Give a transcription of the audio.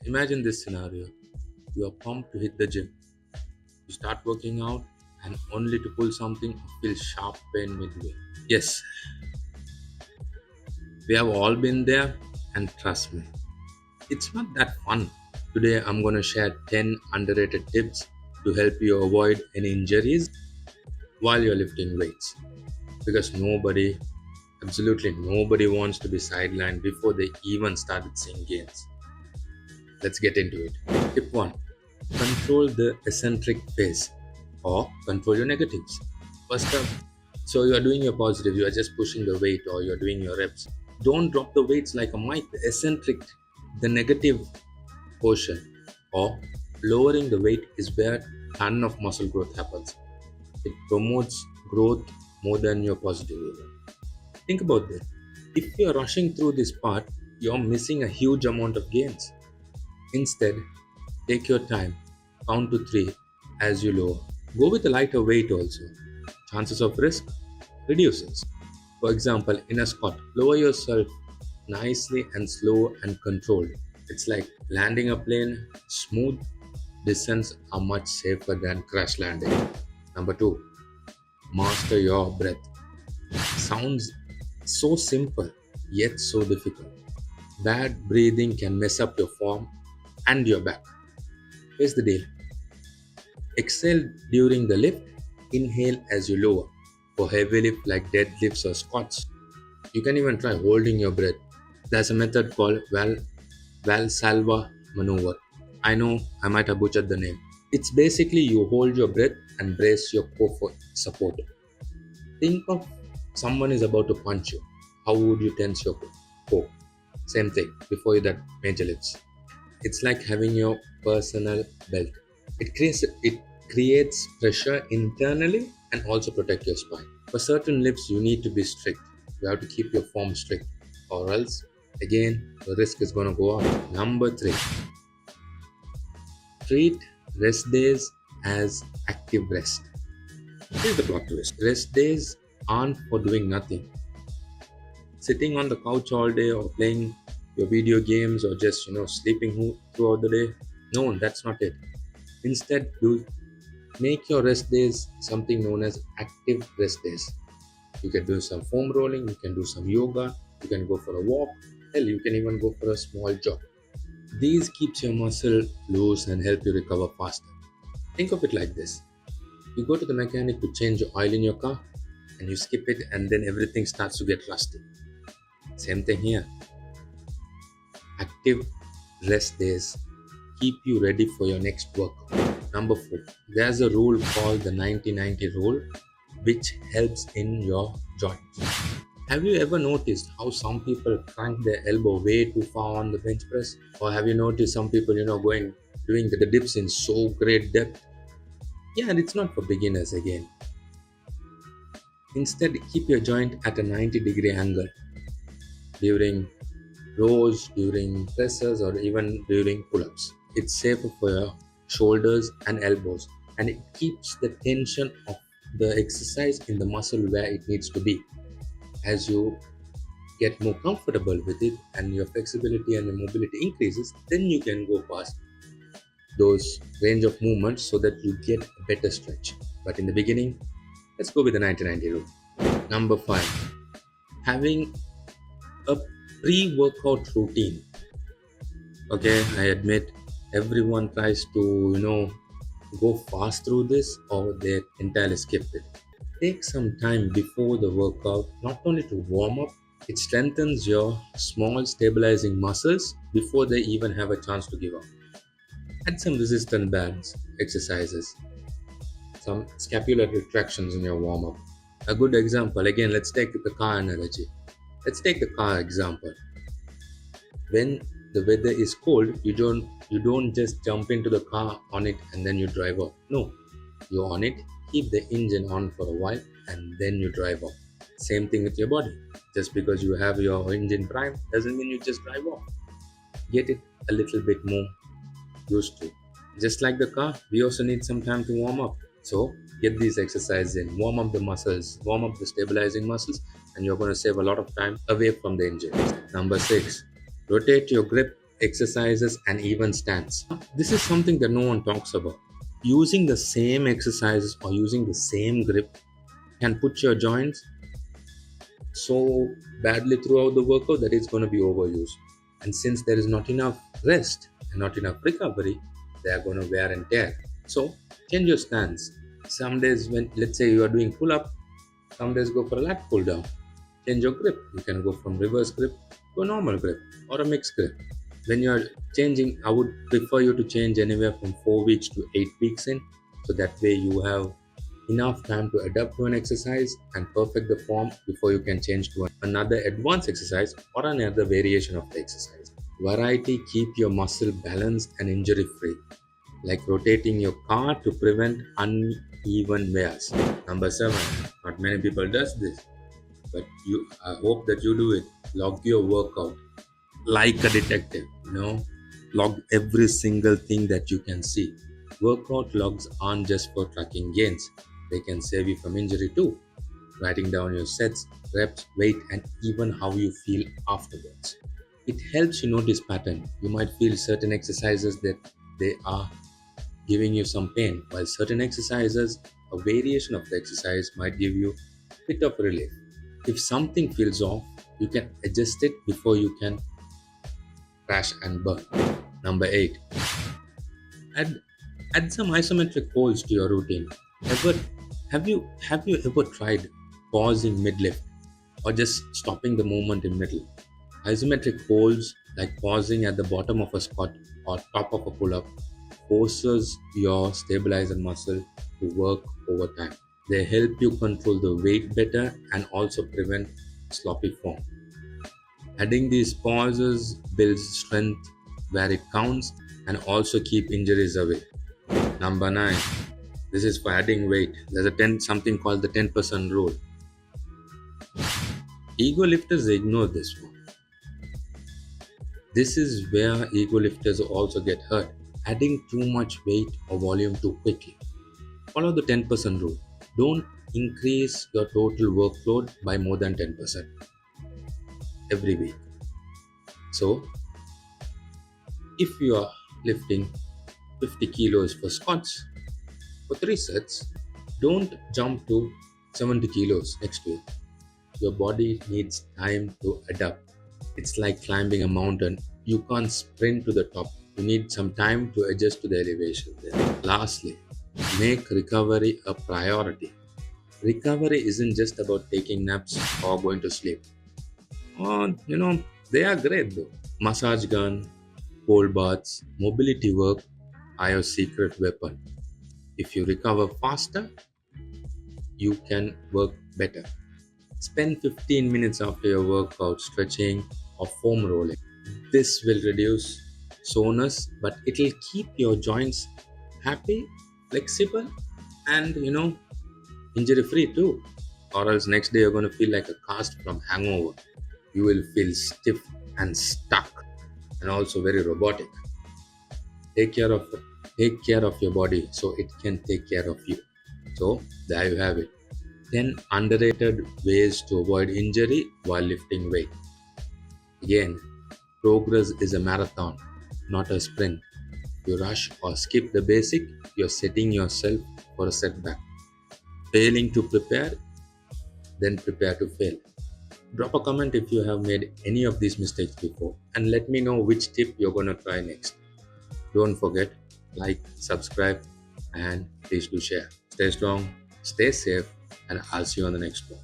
Imagine this scenario. You are pumped to hit the gym. You start working out and only to pull something or feel sharp pain midway. Yes, we have all been there, and trust me, it's not that fun. Today, I'm going to share 10 underrated tips to help you avoid any injuries while you're lifting weights. Because nobody, absolutely nobody, wants to be sidelined before they even started seeing gains. Let's get into it. Tip 1: control the eccentric pace or control your negatives. First up, so you are doing your positive, you are just pushing the weight or you're doing your reps. Don't drop the weights like a mic. The eccentric, the negative portion or lowering the weight is where ton of muscle growth happens. It promotes growth more than your positive area. Think about this. If you're rushing through this part, you're missing a huge amount of gains. Instead, take your time, count to 3 as you lower. Go with a lighter weight also. Chances of risk reduces. For example, in a squat, lower yourself nicely and slow and controlled. It's like landing a plane. Smooth descents are much safer than crash landing. Number 2, master your breath. Sounds so simple, yet so difficult. Bad breathing can mess up your form and your back. Here's the deal: exhale during the lift, inhale as you lower. For heavy lift like deadlifts or squats, you can even try holding your breath. There's a method called Valsalva maneuver. I know I might have butchered the name. It's basically you hold your breath and brace your core for support. Think of someone is about to punch you. How would you tense your core? Same thing before that major lifts. It's like having your personal belt. It creates pressure internally and also protect your spine. For certain lifts, you need to be strict. You have to keep your form strict, or else, again, the risk is going to go up. Number 3, treat rest days as active rest. Here's the plot twist: rest days aren't for doing nothing. Sitting on the couch all day or playing your video games or just sleeping throughout the day. No, that's not it. Instead, do make your rest days something known as active rest days. You can do some foam rolling, you can do some yoga, you can go for a walk, hell, you can even go for a small jog. These keeps your muscle loose and help you recover faster. Think of it like this: you go to the mechanic to change your oil in your car, and you skip it, and then everything starts to get rusty. Same thing here. Active rest days keep you ready for your next workout. Number 4, there's a rule called the 90-90 rule, which helps in your joints. Have you ever noticed how some people crank their elbow way too far on the bench press? Or have you noticed some people, going doing the dips in so great depth? Yeah, and it's not for beginners again. Instead, keep your joint at a 90-degree angle during rows, during presses, or even during pull-ups. It's safer for your shoulders and elbows, and it keeps the tension of the exercise in the muscle where it needs to be. As you get more comfortable with it and your flexibility and your mobility increases, then you can go past those range of movements so that you get a better stretch. But in the beginning, let's go with the 90-90 rule. Number 5, having a pre-workout routine. Okay, I admit everyone tries to go fast through this or they entirely skip it. Take some time before the workout, not only to warm up, it strengthens your small stabilizing muscles before they even have a chance to give up. Add some resistance bands exercises, some scapular retractions in your warm up. A good example, again, let's take the car analogy. Let's take the car example. When the weather is cold, you don't just jump into the car on it and then you drive off. No, you're on it, keep the engine on for a while, and then you drive off. Same thing with your body. Just because you have your engine prime doesn't mean you just drive off. Get it a little bit more used to. Just like the car, we also need some time to warm up. So get these exercises in, warm up the muscles, warm up the stabilizing muscles, and you're going to save a lot of time away from the engine. Number 6, rotate your grip exercises, and even stance. This is something that no one talks about. Using the same exercises or using the same grip can put your joints so badly throughout the workout that it's going to be overused. And since there is not enough rest and not enough recovery, they are going to wear and tear. So change your stance. Some days, when let's say you are doing pull up, some days go for a lat pull down. Change your grip. You can go from reverse grip to a normal grip or a mixed grip. When you are changing, I would prefer you to change anywhere from 4 weeks to 8 weeks in, so that way you have enough time to adapt to an exercise and perfect the form before you can change to another advanced exercise or another variation of the exercise. Variety keep your muscle balanced and injury free, like rotating your car to prevent uneven wears. Number 7, not many people does this, but I hope that you do it. Log your workout like a detective, log every single thing that you can see. Workout logs aren't just for tracking gains, they can save you from injury too. Writing down your sets, reps, weight, and even how you feel afterwards. It helps you notice pattern. You might feel certain exercises that they are giving you some pain, while certain exercises, a variation of the exercise might give you a bit of relief. If something feels off, you can adjust it before you can crash and burn. Number 8, add add some isometric holds to your routine. Ever have you ever tried pausing mid lift or just stopping the movement in middle? Isometric holds, like pausing at the bottom of a squat or top of a pull up, forces your stabilizer muscle to work over time. They help you control the weight better and also prevent sloppy form. Adding these pauses builds strength where it counts and also keep injuries away. Number 9. This is for adding weight. There's a 10 something called the 10% rule. Ego lifters ignore this one. This is where ego lifters also get hurt. Adding too much weight or volume too quickly. Follow the 10% rule. Don't increase your total workload by more than 10% every week. So, if you are lifting 50 kilos for squats for 3 sets, don't jump to 70 kilos next week. Your body needs time to adapt. It's like climbing a mountain. You can't sprint to the top. You need some time to adjust to the elevation there. Lastly, make recovery a priority. Recovery isn't just about taking naps or going to sleep. Oh, they are great though. Massage gun, cold baths, mobility work are your secret weapon. If you recover faster, you can work better. Spend 15 minutes after your workout stretching or foam rolling. This will reduce soreness, but it will keep your joints happy, flexible, and injury free too. Or else next day you're going to feel like a cast from hangover. You will feel stiff and stuck and also very robotic. Take care of take care of your body so it can take care of you. So there you have it. 10 underrated ways to avoid injury while lifting weight. Again, progress is a marathon, not a sprint. If you rush or skip the basic, you're setting yourself for a setback. Failing to prepare, then prepare to fail. Drop a comment if you have made any of these mistakes before and let me know which tip you're going to try next. Don't forget, like, subscribe, and please do share. Stay strong, stay safe, and I'll see you on the next one.